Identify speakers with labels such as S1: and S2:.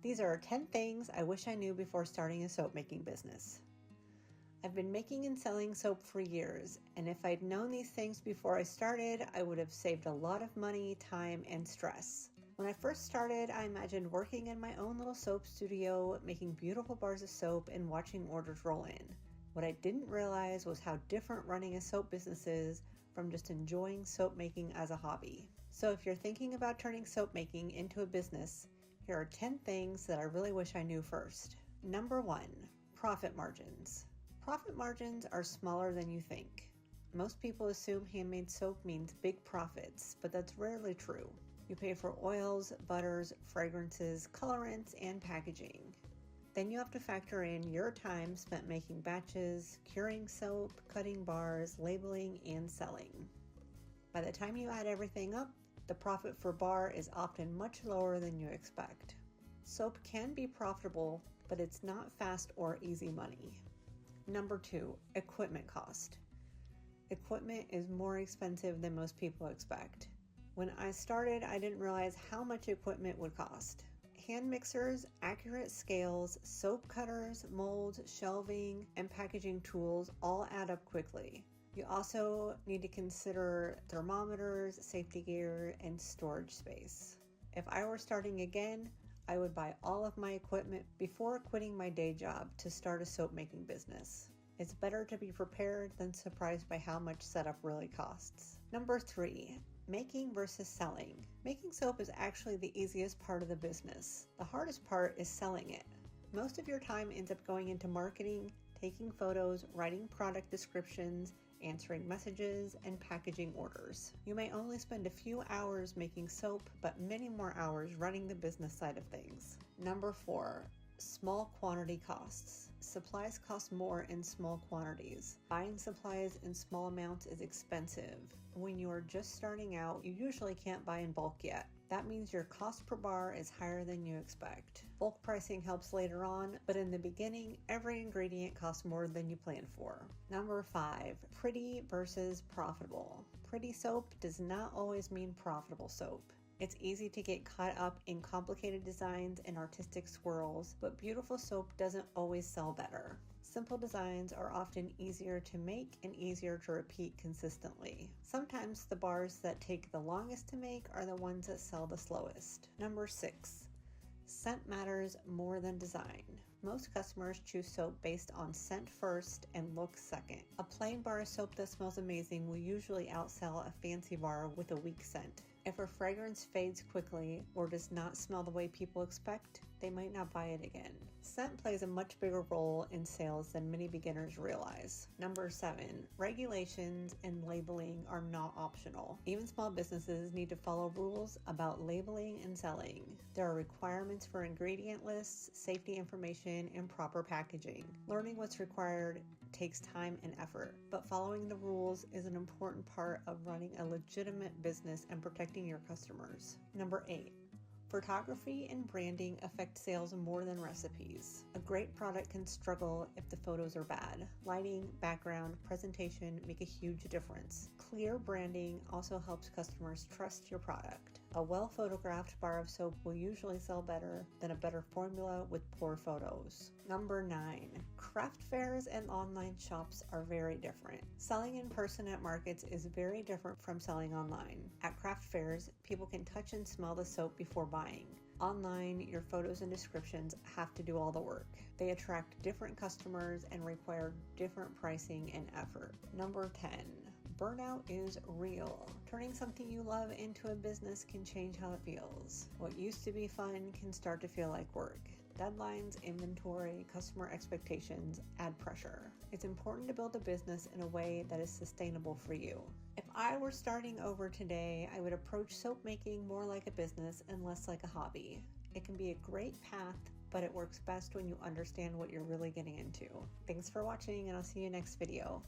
S1: These are 10 things I wish I knew before starting a soap making business. I've been making and selling soap for years, and if I'd known these things before I started, I would have saved a lot of money, time, and stress. When I first started, I imagined working in my own little soap studio, making beautiful bars of soap and watching orders roll in. What I didn't realize was how different running a soap business is from just enjoying soap making as a hobby. So if you're thinking about turning soap making into a business, here are 10 things that I really wish I knew first. Number 1, profit margins. Profit margins are smaller than you think. Most people assume handmade soap means big profits, but that's rarely true. You pay for oils, butters, fragrances, colorants, and packaging. Then you have to factor in your time spent making batches, curing soap, cutting bars, labeling, and selling. By the time you add everything up, the profit per bar is often much lower than you expect. Soap can be profitable, but it's not fast or easy money. Number 2, equipment cost. Equipment is more expensive than most people expect. When I started, I didn't realize how much equipment would cost. Hand mixers, accurate scales, soap cutters, molds, shelving, and packaging tools all add up quickly. You also need to consider thermometers, safety gear, and storage space. If I were starting again, I would buy all of my equipment before quitting my day job to start a soap making business. It's better to be prepared than surprised by how much setup really costs. Number 3, making versus selling. Making soap is actually the easiest part of the business. The hardest part is selling it. Most of your time ends up going into marketing, taking photos, writing product descriptions, answering messages, and packaging orders. You may only spend a few hours making soap, but many more hours running the business side of things. Number 4, small quantity costs. Supplies cost more in small quantities. Buying supplies in small amounts is expensive. When you are just starting out, you usually can't buy in bulk yet. That means your cost per bar is higher than you expect. Bulk pricing helps later on, but in the beginning, every ingredient costs more than you planned for. Number 5, pretty versus profitable. Pretty soap does not always mean profitable soap. It's easy to get caught up in complicated designs and artistic swirls, but beautiful soap doesn't always sell better. Simple designs are often easier to make and easier to repeat consistently. Sometimes the bars that take the longest to make are the ones that sell the slowest. Number 6, scent matters more than design. Most customers choose soap based on scent first and look second. A plain bar of soap that smells amazing will usually outsell a fancy bar with a weak scent. If a fragrance fades quickly or does not smell the way people expect, they might not buy it again. Scent plays a much bigger role in sales than many beginners realize. Number 7, regulations and labeling are not optional. Even small businesses need to follow rules about labeling and selling. There are requirements for ingredient lists, safety information, and proper packaging. Learning what's required takes time and effort, but following the rules is an important part of running a legitimate business and protecting your customers. Number 8, photography and branding affect sales more than recipes. A great product can struggle if the photos are bad. Lighting, background, presentation make a huge difference. Clear branding also helps customers trust your product. A well-photographed bar of soap will usually sell better than a better formula with poor photos. Number 9, craft fairs and online shops are very different. Selling in person at markets is very different from selling online. At craft fairs, people can touch and smell the soap before buying. Online, your photos and descriptions have to do all the work. They attract different customers and require different pricing and effort. Number 10, burnout is real. Turning something you love into a business can change how it feels. What used to be fun can start to feel like work. Deadlines, inventory, customer expectations add pressure. It's important to build a business in a way that is sustainable for you. If I were starting over today, I would approach soap making more like a business and less like a hobby. It can be a great path, but it works best when you understand what you're really getting into. Thanks for watching, and I'll see you next video.